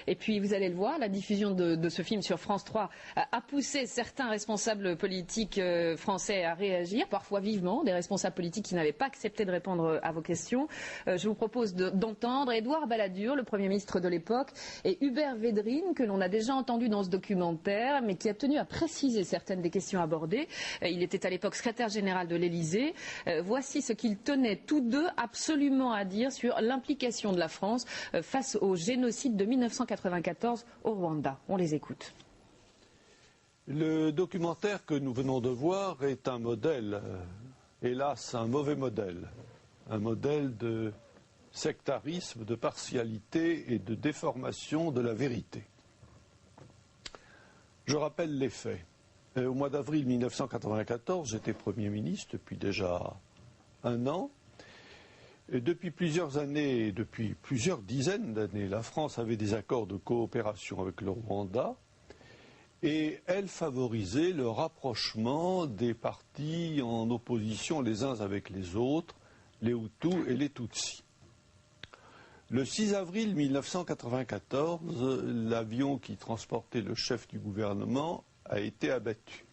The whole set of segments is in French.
Et puis, vous allez le voir, la diffusion de ce film sur France 3 a poussé certains responsables politiques français à réagir, parfois vivement, des responsables politiques qui n'avaient pas accepté de répondre à vos questions. Je vous propose d'entendre Édouard Balladur, le Premier ministre de l'époque, et Hubert Védrine, que l'on a déjà entendu dans ce documentaire, mais qui a tenu à préciser certaines des questions abordées. Il était à l'époque secrétaire général de l'Élysée. Voici ce qu'ils tenaient tous deux absolument à dire sur l'implication de la France face au génocide de 1994 au Rwanda. On les écoute. Le documentaire que nous venons de voir est un modèle, hélas un mauvais modèle, un modèle de sectarisme, de partialité et de déformation de la vérité. Je rappelle les faits. Au mois d'avril 1994, j'étais Premier ministre depuis déjà un an. Et depuis plusieurs années, depuis plusieurs dizaines d'années, la France avait des accords de coopération avec le Rwanda. Et elle favorisait le rapprochement des partis en opposition les uns avec les autres, les Hutus et les Tutsis. Le 6 avril 1994, l'avion qui transportait le chef du gouvernement a été abattu.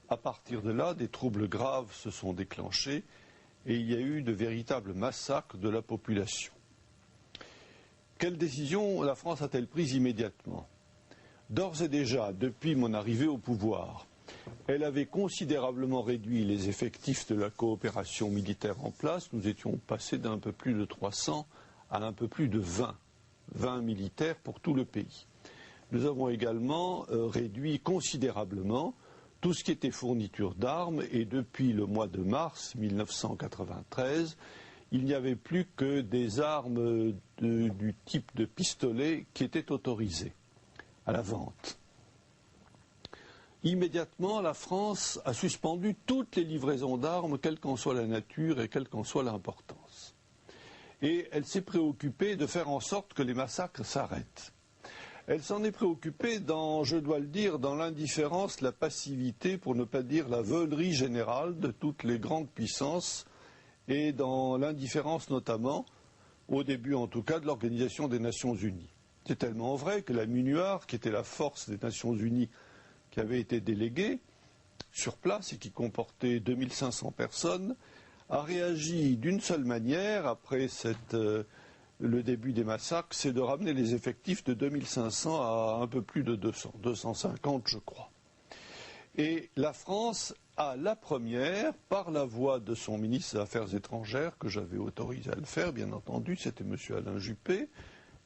À partir de là, des troubles graves se sont déclenchés et il y a eu de véritables massacres de la population. Quelle décision la France a-t-elle prise immédiatement ? D'ores et déjà, depuis mon arrivée au pouvoir, elle avait considérablement réduit les effectifs de la coopération militaire en place. Nous étions passés d'un peu plus de 300 à un peu plus de 20 militaires pour tout le pays. Nous avons également réduit considérablement tout ce qui était fourniture d'armes et depuis le mois de mars 1993, il n'y avait plus que des armes du type de pistolet qui étaient autorisées à la vente. Immédiatement, la France a suspendu toutes les livraisons d'armes, quelle qu'en soit la nature et quelle qu'en soit l'importance. Et elle s'est préoccupée de faire en sorte que les massacres s'arrêtent. Elle s'en est préoccupée dans, je dois le dire, dans l'indifférence, la passivité, pour ne pas dire la veulerie générale de toutes les grandes puissances et dans l'indifférence notamment, au début en tout cas, de l'Organisation des Nations Unies. C'est tellement vrai que la MINUAR, qui était la force des Nations Unies qui avait été déléguée sur place et qui comportait 2500 personnes, a réagi d'une seule manière après le début des massacres, c'est de ramener les effectifs de 2500 à un peu plus de 200, 250 je crois. Et la France a la première, par la voix de son ministre des Affaires étrangères, que j'avais autorisé à le faire, bien entendu, c'était M. Alain Juppé,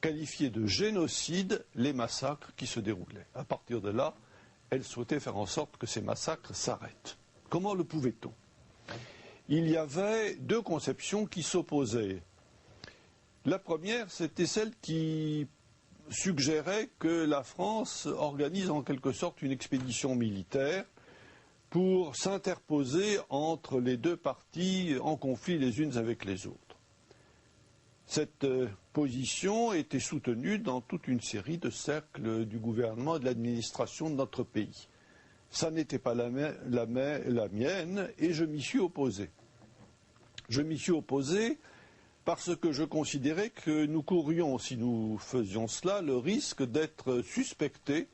qualifié de génocide les massacres qui se déroulaient. À partir de là, elle souhaitait faire en sorte que ces massacres s'arrêtent. Comment le pouvait-on ? Il y avait deux conceptions qui s'opposaient. La première, c'était celle qui suggérait que la France organise en quelque sorte une expédition militaire pour s'interposer entre les deux parties en conflit les unes avec les autres. Cette position était soutenue dans toute une série de cercles du gouvernement et de l'administration de notre pays. Ça n'était pas la mienne et je m'y suis opposé. Je m'y suis opposé parce que je considérais que nous courions, si nous faisions cela, le risque d'être suspectés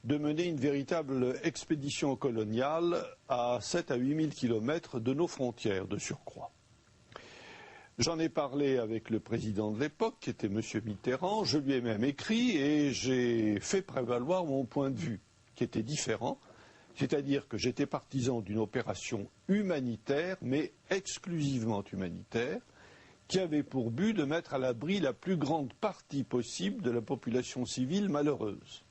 de mener une véritable expédition coloniale à 7 à 8 000 kilomètres de nos frontières de surcroît. J'en ai parlé avec le président de l'époque, qui était M. Mitterrand. Je lui ai même écrit et j'ai fait prévaloir mon point de vue, qui était différent. C'est-à-dire que j'étais partisan d'une opération humanitaire, mais exclusivement humanitaire, qui avait pour but de mettre à l'abri la plus grande partie possible de la population civile malheureuse.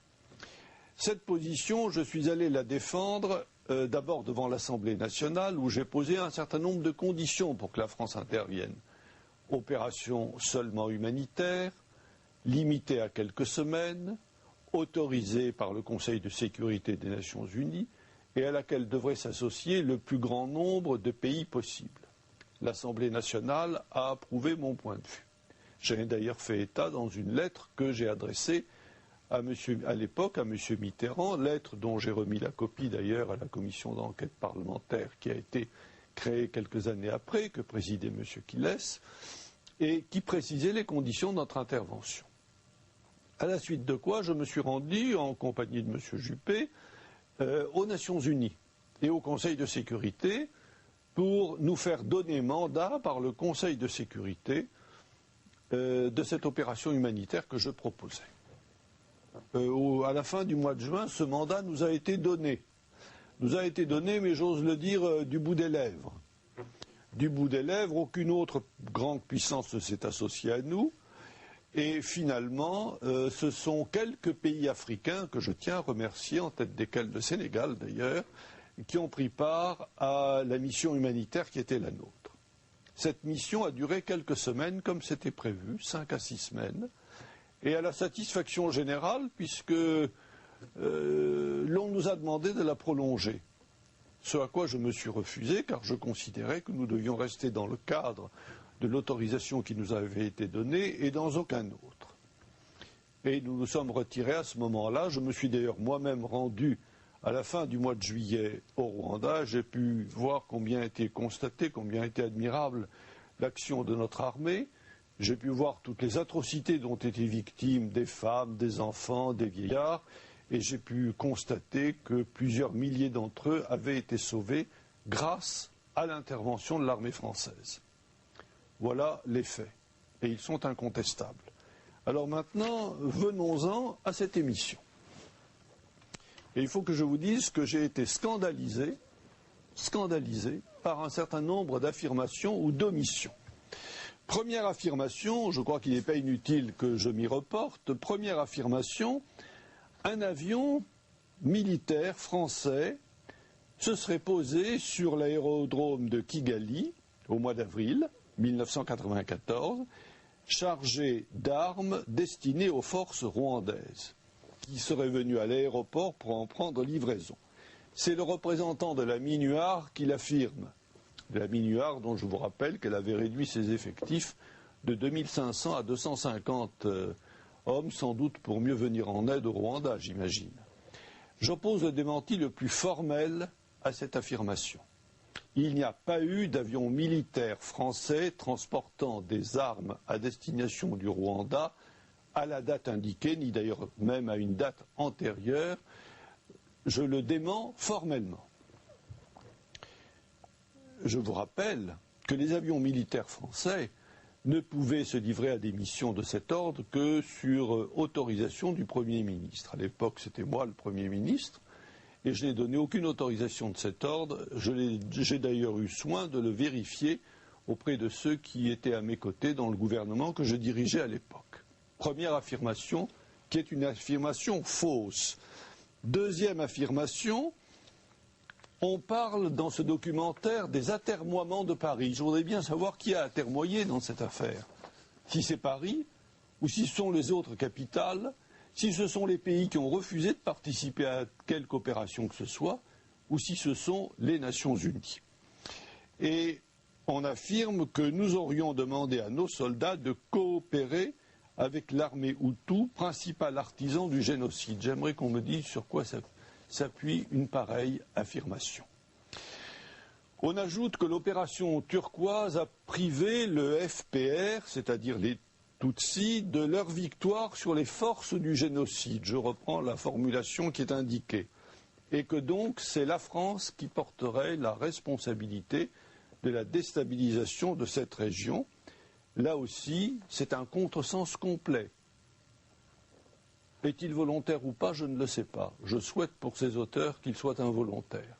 Cette position, je suis allé la défendre d'abord devant l'Assemblée nationale, où j'ai posé un certain nombre de conditions pour que la France intervienne. Opération seulement humanitaire, limitée à quelques semaines, autorisée par le Conseil de sécurité des Nations Unies et à laquelle devrait s'associer le plus grand nombre de pays possible. L'Assemblée nationale a approuvé mon point de vue. J'en ai d'ailleurs fait état dans une lettre que j'ai adressée à l'époque à M. Mitterrand, lettre dont j'ai remis la copie d'ailleurs à la commission d'enquête parlementaire qui a été créée quelques années après, que présidait M. Quilles, et qui précisait les conditions de notre intervention. À la suite de quoi, je me suis rendu en compagnie de M. Juppé aux Nations Unies et au Conseil de sécurité pour nous faire donner mandat par le Conseil de sécurité de cette opération humanitaire que je proposais. À la fin du mois de juin, ce mandat nous a été donné. Nous a été donné, mais j'ose le dire, du bout des lèvres. Du bout des lèvres, aucune autre grande puissance ne s'est associée à nous. Et finalement, ce sont quelques pays africains que je tiens à remercier, en tête desquels le Sénégal d'ailleurs, qui ont pris part à la mission humanitaire qui était la nôtre. Cette mission a duré quelques semaines, comme c'était prévu, 5 à 6 semaines, et à la satisfaction générale, puisque l'on nous a demandé de la prolonger. Ce à quoi je me suis refusé, car je considérais que nous devions rester dans le cadre de l'autorisation qui nous avait été donnée et dans aucun autre. Et nous nous sommes retirés à ce moment-là. Je me suis d'ailleurs moi-même rendu à la fin du mois de juillet au Rwanda. J'ai pu voir combien était constaté, combien était admirable l'action de notre armée. J'ai pu voir toutes les atrocités dont étaient victimes des femmes, des enfants, des vieillards. Et j'ai pu constater que plusieurs milliers d'entre eux avaient été sauvés grâce à l'intervention de l'armée française. Voilà les faits, et ils sont incontestables. Alors maintenant, venons-en à cette émission. Et il faut que je vous dise que j'ai été scandalisé par un certain nombre d'affirmations ou d'omissions. Première affirmation, je crois qu'il n'est pas inutile que je m'y reporte, première affirmation, un avion militaire français se serait posé sur l'aérodrome de Kigali au mois d'avril 1994, chargé d'armes destinées aux forces rwandaises, qui seraient venues à l'aéroport pour en prendre livraison. C'est le représentant de la MINUAR qui l'affirme. La MINUAR, dont je vous rappelle qu'elle avait réduit ses effectifs de 2500 à 250 hommes, sans doute pour mieux venir en aide au Rwanda, j'imagine. J'oppose le démenti le plus formel à cette affirmation. Il n'y a pas eu d'avion militaire français transportant des armes à destination du Rwanda à la date indiquée, ni d'ailleurs même à une date antérieure. Je le dément formellement. Je vous rappelle que les avions militaires français ne pouvaient se livrer à des missions de cet ordre que sur autorisation du Premier ministre. À l'époque, c'était moi le Premier ministre. Et je n'ai donné aucune autorisation de cet ordre. J'ai d'ailleurs eu soin de le vérifier auprès de ceux qui étaient à mes côtés dans le gouvernement que je dirigeais à l'époque. Première affirmation, qui est une affirmation fausse. Deuxième affirmation, on parle dans ce documentaire des atermoiements de Paris. Je voudrais bien savoir qui a atermoyé dans cette affaire. Si c'est Paris, ou si ce sont les autres capitales, si ce sont les pays qui ont refusé de participer à quelque opération que ce soit, ou si ce sont les Nations Unies. Et on affirme que nous aurions demandé à nos soldats de coopérer avec l'armée Hutu, principal artisan du génocide. J'aimerais qu'on me dise sur quoi s'appuie une pareille affirmation. On ajoute que l'opération turquoise a privé le FPR, c'est-à-dire les Tutsis, de leur victoire sur les forces du génocide. Je reprends la formulation qui est indiquée. Et que donc c'est la France qui porterait la responsabilité de la déstabilisation de cette région. Là aussi, c'est un contresens complet. Est-il volontaire ou pas, je ne le sais pas. Je souhaite pour ses auteurs qu'il soit involontaire.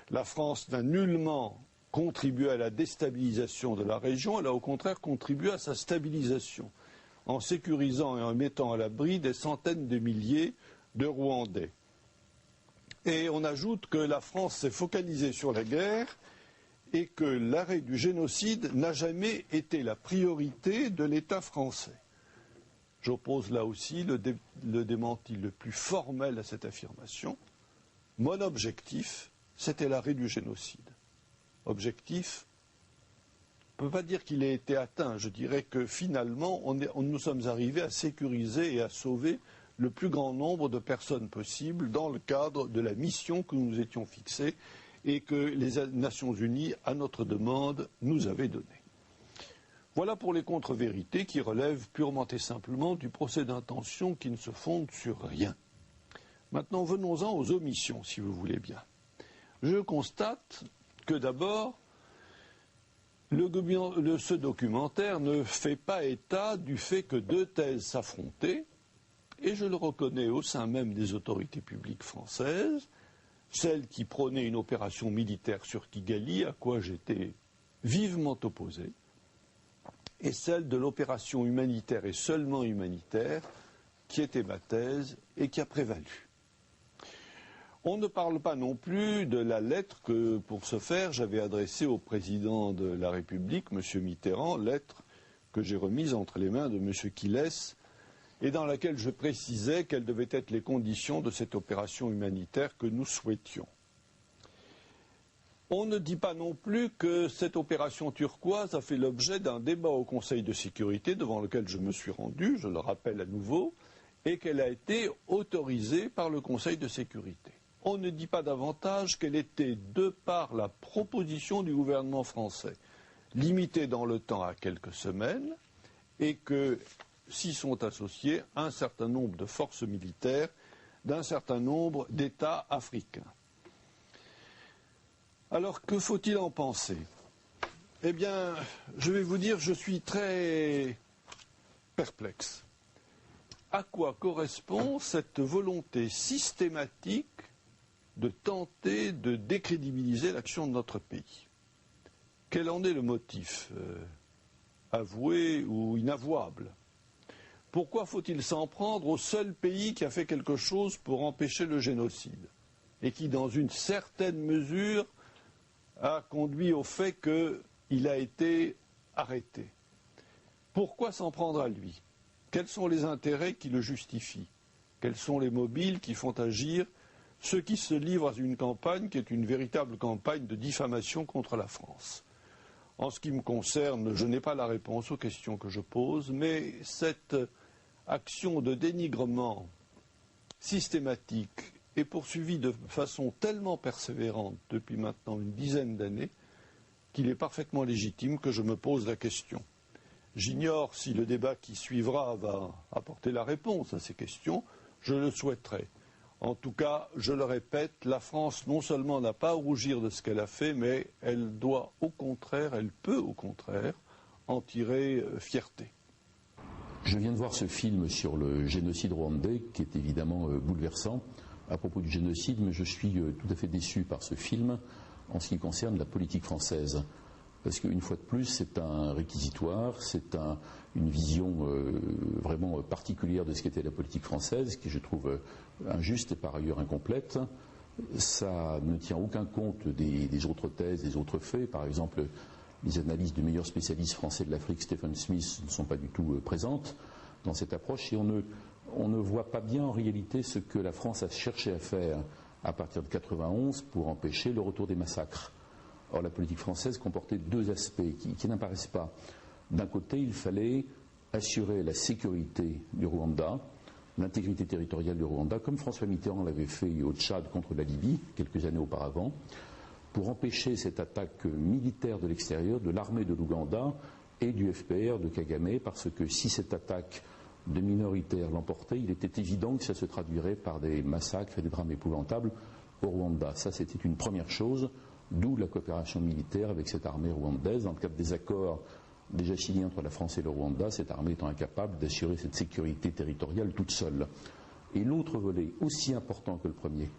La France n'a nullement contribué à la déstabilisation de la région, elle a au contraire contribué à sa stabilisation, en sécurisant et en mettant à l'abri des centaines de milliers de Rwandais. Et on ajoute que la France s'est focalisée sur la guerre et que l'arrêt du génocide n'a jamais été la priorité de l'État français. J'oppose là aussi le démenti le plus formel à cette affirmation. Mon objectif, c'était l'arrêt du génocide. Objectif, on ne peut pas dire qu'il ait été atteint. Je dirais que finalement, nous sommes arrivés à sécuriser et à sauver le plus grand nombre de personnes possible dans le cadre de la mission que nous nous étions fixée et que les Nations Unies, à notre demande, nous avaient donnée. Voilà pour les contre-vérités qui relèvent purement et simplement du procès d'intention qui ne se fonde sur rien. Maintenant, venons-en aux omissions, si vous voulez bien. Je constate que d'abord, ce documentaire ne fait pas état du fait que deux thèses s'affrontaient, et je le reconnais au sein même des autorités publiques françaises, celle qui prônait une opération militaire sur Kigali, à quoi j'étais vivement opposé, et celle de l'opération humanitaire et seulement humanitaire, qui était ma thèse et qui a prévalu. On ne parle pas non plus de la lettre que, pour ce faire, j'avais adressée au président de la République, M. Mitterrand, lettre que j'ai remise entre les mains de M. Quilès, et dans laquelle je précisais quelles devaient être les conditions de cette opération humanitaire que nous souhaitions. On ne dit pas non plus que cette opération turquoise a fait l'objet d'un débat au Conseil de sécurité devant lequel je me suis rendu, je le rappelle à nouveau, et qu'elle a été autorisée par le Conseil de sécurité. On ne dit pas davantage qu'elle était, de par la proposition du gouvernement français, limitée dans le temps à quelques semaines, et que s'y sont associés un certain nombre de forces militaires d'un certain nombre d'États africains. Alors, que faut-il en penser? Eh bien, je vais vous dire, je suis très perplexe. À quoi correspond cette volonté systématique de tenter de décrédibiliser l'action de notre pays? Quel en est le motif, avoué ou inavouable? Pourquoi faut-il s'en prendre au seul pays qui a fait quelque chose pour empêcher le génocide et qui, dans une certaine mesure, a conduit au fait qu'il a été arrêté? Pourquoi s'en prendre à lui? Quels sont les intérêts qui le justifient? Quels sont les mobiles qui font agir ceux qui se livrent à une campagne qui est une véritable campagne de diffamation contre la France? En ce qui me concerne, je n'ai pas la réponse aux questions que je pose, mais cette action de dénigrement systématique est poursuivie de façon tellement persévérante depuis maintenant une dizaine d'années qu'il est parfaitement légitime que je me pose la question. J'ignore si le débat qui suivra va apporter la réponse à ces questions, je le souhaiterais. En tout cas, je le répète, la France non seulement n'a pas à rougir de ce qu'elle a fait, mais elle doit au contraire, elle peut au contraire en tirer fierté. Je viens de voir ce film sur le génocide rwandais qui est évidemment bouleversant à propos du génocide, mais je suis tout à fait déçu par ce film en ce qui concerne la politique française. Parce qu'une fois de plus, c'est un réquisitoire, c'est une vision vraiment particulière de ce qu'était la politique française, qui je trouve injuste et par ailleurs incomplète. Ça ne tient aucun compte des autres thèses, des autres faits. Par exemple, les analyses du meilleur spécialiste français de l'Afrique, Stephen Smith, ne sont pas du tout présentes dans cette approche. Et on ne voit pas bien en réalité ce que la France a cherché à faire à partir de 1991 pour empêcher le retour des massacres. Or, la politique française comportait deux aspects qui n'apparaissent pas. D'un côté, il fallait assurer la sécurité du Rwanda, l'intégrité territoriale du Rwanda, comme François Mitterrand l'avait fait au Tchad contre la Libye, quelques années auparavant, pour empêcher cette attaque militaire de l'extérieur de l'armée de l'Ouganda et du FPR de Kagame, parce que si cette attaque de minoritaires l'emportait, il était évident que ça se traduirait par des massacres et des drames épouvantables au Rwanda. Ça, c'était une première chose. D'où la coopération militaire avec cette armée rwandaise. Dans le cadre des accords déjà signés entre la France et le Rwanda, cette armée étant incapable d'assurer cette sécurité territoriale toute seule. Et l'autre volet, aussi important que le premier,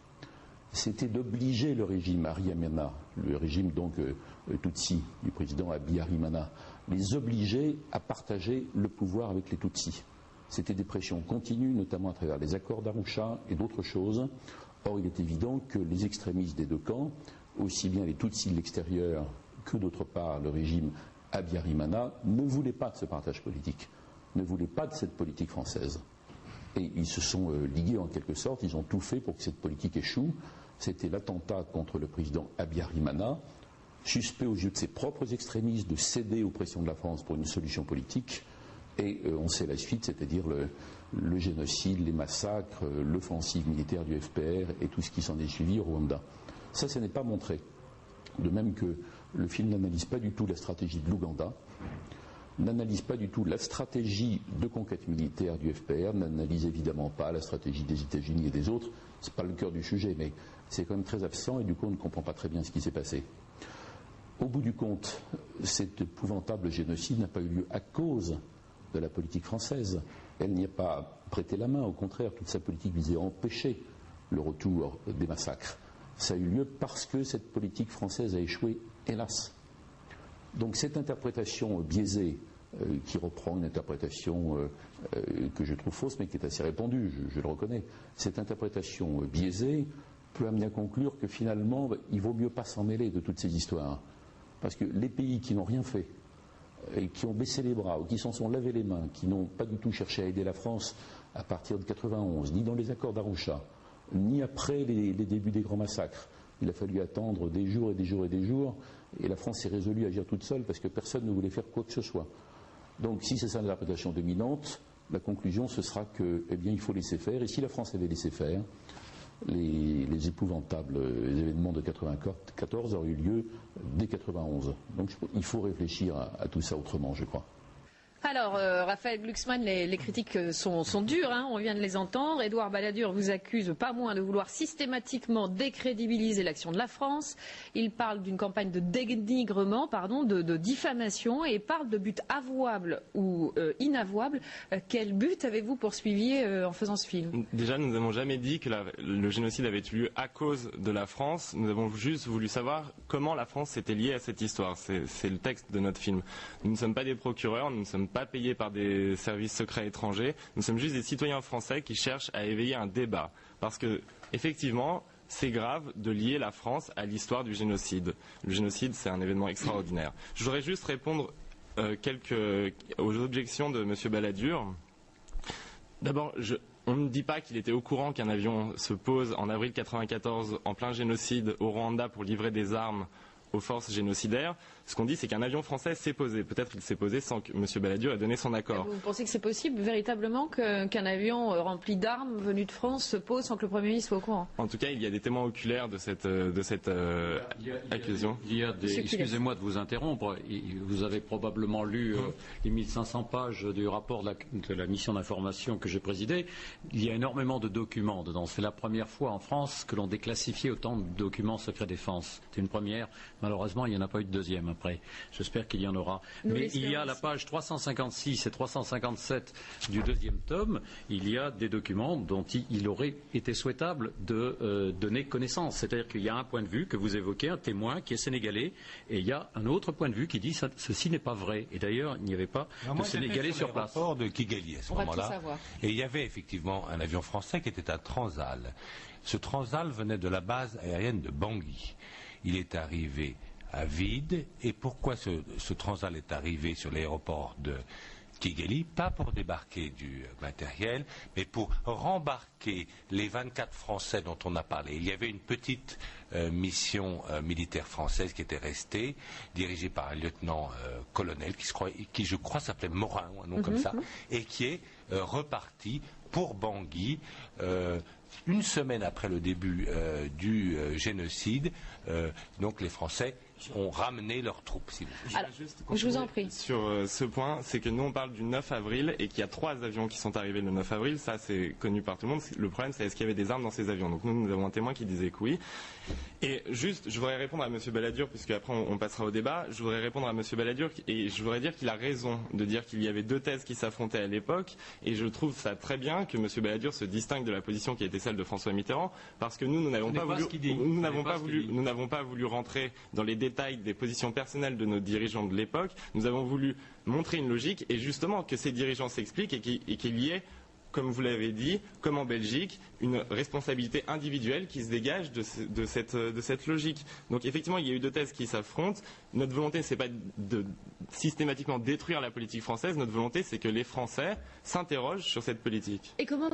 c'était d'obliger le régime Habyarimana, le régime donc Tutsi du président Habyarimana, les obliger à partager le pouvoir avec les Tutsis. C'était des pressions continues, notamment à travers les accords d'Arusha et d'autres choses. Or, il est évident que les extrémistes des deux camps, aussi bien les Tutsis de l'extérieur que d'autre part le régime Habyarimana, ne voulaient pas de ce partage politique, ne voulaient pas de cette politique française. Et ils se sont ligués en quelque sorte, ils ont tout fait pour que cette politique échoue. C'était l'attentat contre le président Habyarimana, suspect aux yeux de ses propres extrémistes de céder aux pressions de la France pour une solution politique. Et on sait la suite, c'est-à-dire le génocide, les massacres, l'offensive militaire du FPR et tout ce qui s'en est suivi au Rwanda. Ça n'est pas montré. De même que le film n'analyse pas du tout la stratégie de l'Ouganda. n'analyse pas du tout la stratégie de conquête militaire du FPR, n'analyse évidemment pas la stratégie des États-Unis et des autres. Ce n'est pas le cœur du sujet, mais c'est quand même très absent et du coup on ne comprend pas très bien ce qui s'est passé. Au bout du compte, cet épouvantable génocide n'a pas eu lieu à cause de la politique française. Elle n'y a pas prêté la main, au contraire, toute sa politique visait à empêcher le retour des massacres. Ça a eu lieu parce que cette politique française a échoué, hélas. Donc cette interprétation biaisée, qui reprend une interprétation que je trouve fausse, mais qui est assez répandue, je le reconnais, cette interprétation biaisée peut amener à conclure que finalement, il vaut mieux pas s'en mêler de toutes ces histoires. Parce que les pays qui n'ont rien fait, et qui ont baissé les bras, ou qui s'en sont lavé les mains, qui n'ont pas du tout cherché à aider la France à partir de 91, ni dans les accords d'Arusha, ni après les débuts des grands massacres. Il a fallu attendre des jours et des jours et des jours, et la France s'est résolue à agir toute seule parce que personne ne voulait faire quoi que ce soit. Donc si c'est ça l'interprétation dominante, la conclusion ce sera que, eh bien, il faut laisser faire, et si la France avait laissé faire, les épouvantables événements de 1994 auraient eu lieu dès 1991. Donc il faut réfléchir à tout ça autrement, je crois. Alors, Raphaël Glucksmann, les critiques sont dures, hein, on vient de les entendre. Édouard Balladur vous accuse pas moins de vouloir systématiquement décrédibiliser l'action de la France. Il parle d'une campagne de dénigrement, de diffamation, et parle de buts avouables ou inavouables. Quel but avez-vous poursuivi en faisant ce film? Déjà, nous n'avons jamais dit que le génocide avait eu lieu à cause de la France. Nous avons juste voulu savoir comment la France s'était liée à cette histoire. C'est le texte de notre film. Nous ne sommes pas des procureurs, nous ne sommes pas payés par des services secrets étrangers. Nous sommes juste des citoyens français qui cherchent à éveiller un débat. Parce que, effectivement, c'est grave de lier la France à l'histoire du génocide. Le génocide, c'est un événement extraordinaire. Je voudrais juste répondre aux objections de M. Balladur. D'abord, on ne dit pas qu'il était au courant qu'un avion se pose en avril 1994 en plein génocide au Rwanda pour livrer des armes aux forces génocidaires. Ce qu'on dit, c'est qu'un avion français s'est posé. Peut-être qu'il s'est posé sans que M. Balladur ait donné son accord. Vous pensez que c'est possible, véritablement, qu'un avion rempli d'armes venu de France se pose sans que le Premier ministre soit au courant? En tout cas, il y a des témoins oculaires de cette accusation. Excusez-moi de vous interrompre. Vous avez probablement lu les 1500 pages du rapport de la mission d'information que j'ai présidée. Il y a énormément de documents dedans. C'est la première fois en France que l'on déclassifie autant de documents secret défense. C'est une première. Malheureusement, il n'y en a pas eu de deuxième après. J'espère qu'il y en aura. Mais il y a la page 356 et 357 du deuxième tome. Il y a des documents dont il aurait été souhaitable de donner connaissance. C'est-à-dire qu'il y a un point de vue que vous évoquez, un témoin qui est sénégalais, et il y a un autre point de vue qui dit que ceci n'est pas vrai. Et d'ailleurs, il n'y avait pas de Sénégalais sur place. Rapport de Kigali à ce moment-là. Et il y avait effectivement un avion français qui était un Transal. Ce Transal venait de la base aérienne de Bangui. Il est arrivé à vide. Et pourquoi ce Transal est arrivé sur l'aéroport de Kigali? Pas pour débarquer du matériel, mais pour rembarquer les 24 Français dont on a parlé. Il y avait une petite mission militaire française qui était restée, dirigée par un lieutenant-colonel qui, je crois, s'appelait Morin, ou un nom comme ça, et qui est reparti pour Bangui. Une semaine après le début du génocide, donc les Français ont ramené leurs troupes. Si vous voulez. Alors, je vous en prie. Sur ce point, c'est que nous on parle du 9 avril et qu'il y a 3 avions qui sont arrivés le 9 avril. Ça, c'est connu par tout le monde. Le problème, c'est est-ce qu'il y avait des armes dans ces avions. Donc nous avons un témoin qui disait que oui. Et juste, je voudrais répondre à M. Balladur, puisque après on passera au débat. Je voudrais répondre à M. Balladur et je voudrais dire qu'il a raison de dire qu'il y avait 2 thèses qui s'affrontaient à l'époque. Et je trouve ça très bien que M. Balladur se distingue de la position qui était celle de François Mitterrand, parce que nous n'avons pas voulu rentrer dans les détails des positions personnelles de nos dirigeants de l'époque. Nous avons voulu montrer une logique et justement que ces dirigeants s'expliquent et qu'il y ait, comme vous l'avez dit, comme en Belgique, une responsabilité individuelle qui se dégage de cette logique. Donc effectivement, il y a eu 2 thèses qui s'affrontent. Notre volonté, ce n'est pas de systématiquement détruire la politique française. Notre volonté, c'est que les Français s'interrogent sur cette politique. Et comment